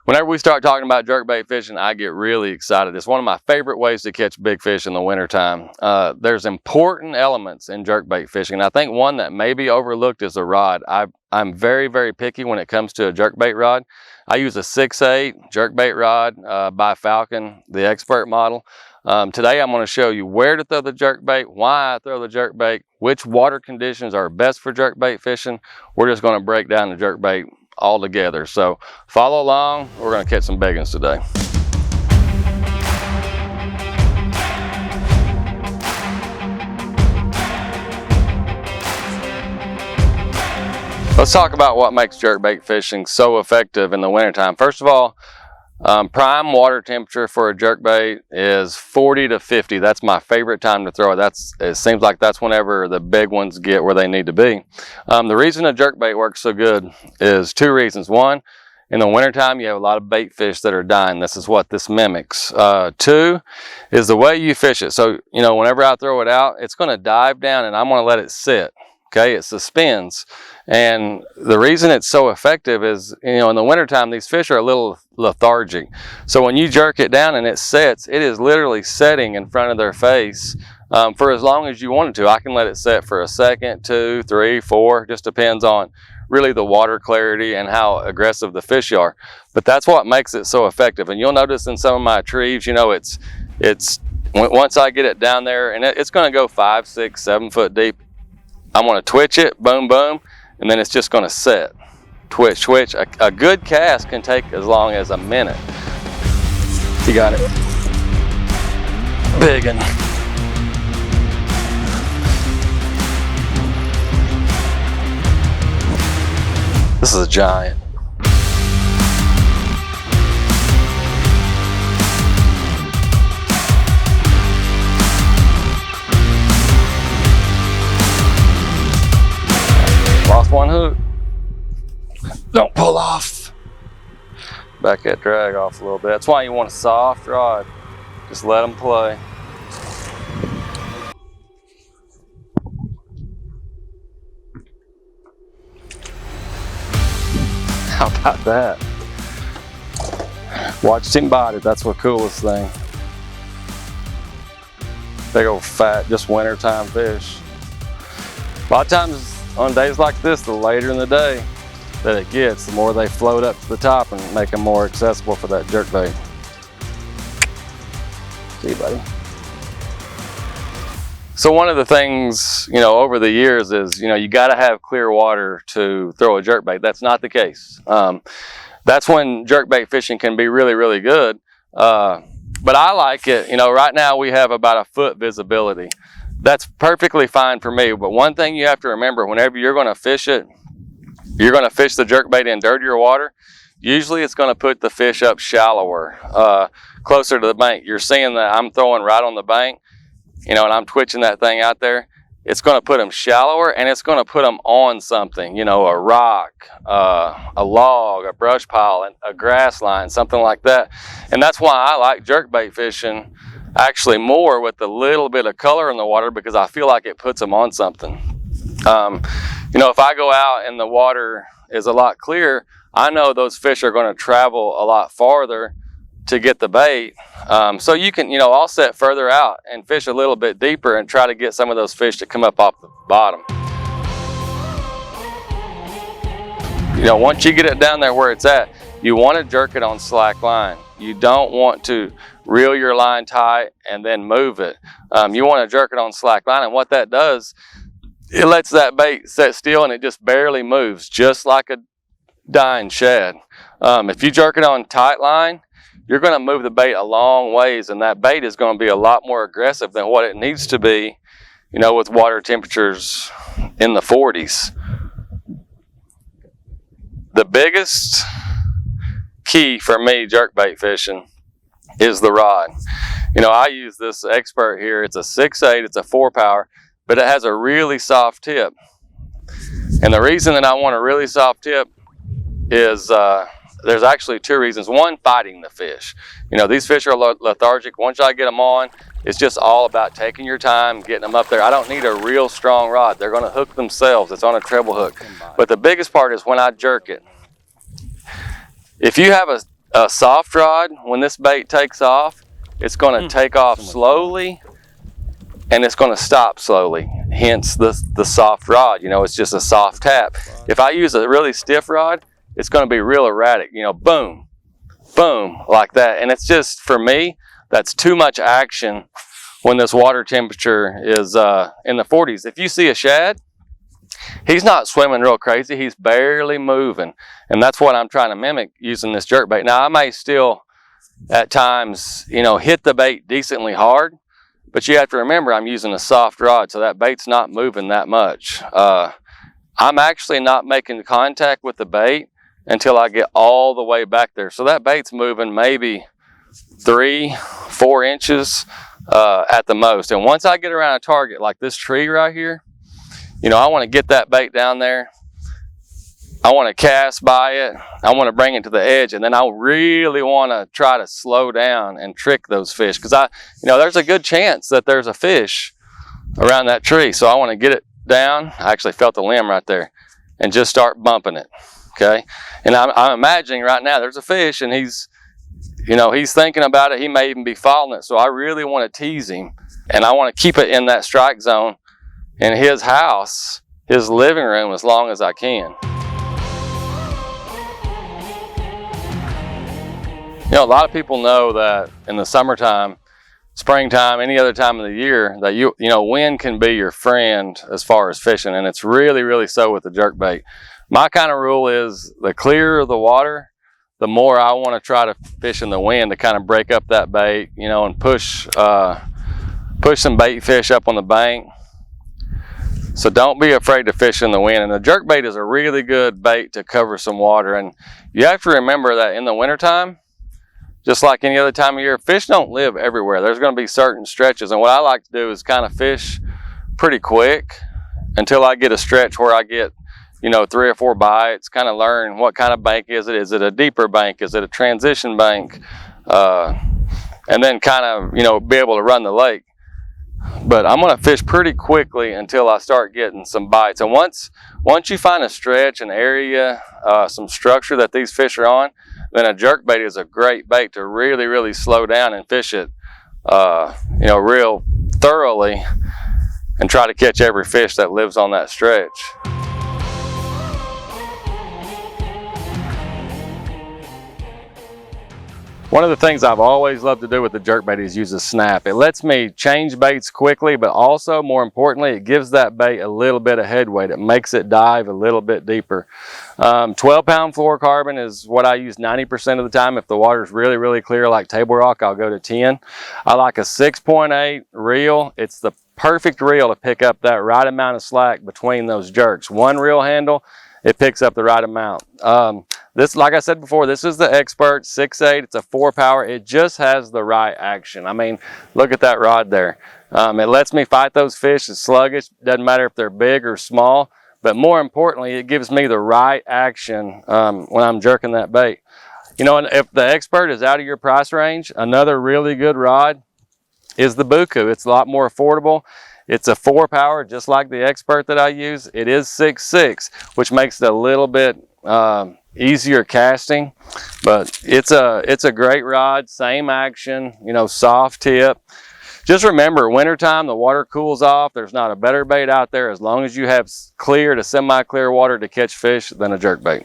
Whenever we start talking about jerkbait fishing, I get really excited. It's one of my favorite ways to catch big fish in the wintertime. There's important elements in jerkbait fishing, and I think one that may be overlooked is the rod. I'm very, very picky when it comes to a jerkbait rod. I use a 6/8 jerkbait rod by Falcon, the expert model. Today I'm going to show you where to throw the jerkbait, why I throw the jerkbait, which water conditions are best for jerkbait fishing. We're just going to break down the jerkbait all together. So follow along. We're going to catch some big ones today. Let's talk about what makes jerkbait fishing so effective in the wintertime. First of all, prime water temperature for a jerkbait is 40 to 50. That's my favorite time to throw it. It seems like that's whenever the big ones get where they need to be. The reason a jerkbait works so good is two reasons. One, in the wintertime, you have a lot of bait fish that are dying. This is what this mimics. Two is the way you fish it. So, whenever I throw it out, it's going to dive down and I'm going to let it sit. Okay, it suspends. And the reason it's so effective is, in the wintertime, these fish are a little lethargic. So when you jerk it down and it sets, it is literally setting in front of their face for as long as you want it to. I can let it set for a second, 2, 3, 4, just depends on really the water clarity and how aggressive the fish are. But that's what makes it so effective. And you'll notice in some of my trees, it's once I get it down there, and it's going to go 5, 6, 7 foot deep, I'm going to twitch it, boom, boom, and then it's just going to set. Twitch, twitch. A good cast can take as long as a minute. You got it. Big one. This is a giant. Lost one hook. Don't pull off. Back that drag off a little bit. That's why you want a soft rod. Just let them play. How about that? Watched him bite it. That's the coolest thing. Big old fat, just wintertime fish. A lot of times on days like this, the later in the day that it gets, the more they float up to the top and make them more accessible for that jerkbait. See you, buddy. So one of the things, over the years is, you got to have clear water to throw a jerkbait. That's not the case. That's when jerkbait fishing can be really, really good. But I like it. Right now we have about a foot visibility. That's perfectly fine for me, but one thing you have to remember, whenever you're going to fish it, you're going to fish the jerkbait in dirtier water, usually it's going to put the fish up shallower, closer to the bank. You're seeing that I'm throwing right on the bank, and I'm twitching that thing out there. It's going to put them shallower, and it's going to put them on something, a rock, a log, a brush pile, a grass line, something like that. And that's why I like jerkbait fishing actually more with a little bit of color in the water, because I feel like it puts them on something. If I go out and the water is a lot clearer, I know those fish are going to travel a lot farther to get the bait. So you can, I'll set further out and fish a little bit deeper and try to get some of those fish to come up off the bottom. Once you get it down there where it's at, you want to jerk it on slack line. You don't want to reel your line tight and then move it. You want to jerk it on slack line, and what that does, it lets that bait set still and it just barely moves, just like a dying shad. If you jerk it on tight line, you're going to move the bait a long ways, and that bait is going to be a lot more aggressive than what it needs to be, with water temperatures in the 40s. The biggest key for me jerkbait fishing is the rod. I use this expert here. It's a 6/8, it's a 4-power, but it has a really soft tip. And the reason that I want a really soft tip is there's actually two reasons. One, fighting the fish. These fish are lethargic. Once I get them on, it's just all about taking your time, getting them up there. I don't need a real strong rod. They're going to hook themselves. It's on a treble hook. But the biggest part is when I jerk it. If you have a soft rod, when this bait takes off, it's going to take off slowly and it's going to stop slowly. Hence the soft rod, you know, it's just a soft tap. If I use a really stiff rod, it's going to be real erratic, you know, boom, boom, like that. And it's just, for me, that's too much action when this water temperature is in the 40s. If you see a shad, he's not swimming real crazy, he's barely moving. And that's what I'm trying to mimic using this jerkbait. Now, I may still, at times, you know, hit the bait decently hard, but you have to remember I'm using a soft rod, so that bait's not moving that much. I'm actually not making contact with the bait until I get all the way back there. So that bait's moving maybe 3-4 inches at the most. And once I get around a target like this tree right here, you know, I want to get that bait down there. I want to cast by it. I want to bring it to the edge, and then I really want to try to slow down and trick those fish, because you know, there's a good chance that there's a fish around that tree. So I want to get it down. I actually felt the limb right there, and just start bumping it. Okay, and I'm imagining right now there's a fish, and he's, you know, he's thinking about it. He may even be following it. So I really want to tease him, and I want to keep it in that strike zone in his house, his living room, as long as I can. You know, a lot of people know that in the summertime, springtime, any other time of the year, that you know, wind can be your friend as far as fishing, and it's really, really so with the jerkbait. My kind of rule is, the clearer the water, the more I want to try to fish in the wind to kind of break up that bait, you know, and push some bait fish up on the bank. So don't be afraid to fish in the wind. And the jerkbait is a really good bait to cover some water. And you have to remember that in the wintertime, just like any other time of year, fish don't live everywhere. There's going to be certain stretches. And what I like to do is kind of fish pretty quick until I get a stretch where I get, you know, 3 or 4 bites, kind of learn what kind of bank is it. Is it a deeper bank? Is it a transition bank? And then kind of, you know, be able to run the lake. But I'm going to fish pretty quickly until I start getting some bites. And once you find a stretch, an area, some structure that these fish are on, then a jerkbait is a great bait to really, really slow down and fish it, you know, real thoroughly, and try to catch every fish that lives on that stretch. One of the things I've always loved to do with the jerkbait is use a snap. It lets me change baits quickly, but also, more importantly, it gives that bait a little bit of head weight. It makes it dive a little bit deeper. 12-pound fluorocarbon is what I use 90% of the time. If the water's really, really clear like Table Rock, I'll go to 10. I like a 6.8 reel. It's the perfect reel to pick up that right amount of slack between those jerks. One reel handle, it picks up the right amount. This, like I said before, this is the Expert 6.8. It's a 4-power. It just has the right action. I mean, look at that rod there. It lets me fight those fish. It's sluggish. Doesn't matter if they're big or small. But more importantly, it gives me the right action when I'm jerking that bait. You know, and if the Expert is out of your price range, another really good rod is the Buku. It's a lot more affordable. It's a 4-power, just like the Expert that I use. It is 6.6, which makes it a little bit easier casting, but it's a great rod, same action, you know, soft tip. Just remember, wintertime, the water cools off. There's not a better bait out there, as long as you have clear to semi-clear water to catch fish, than a jerkbait.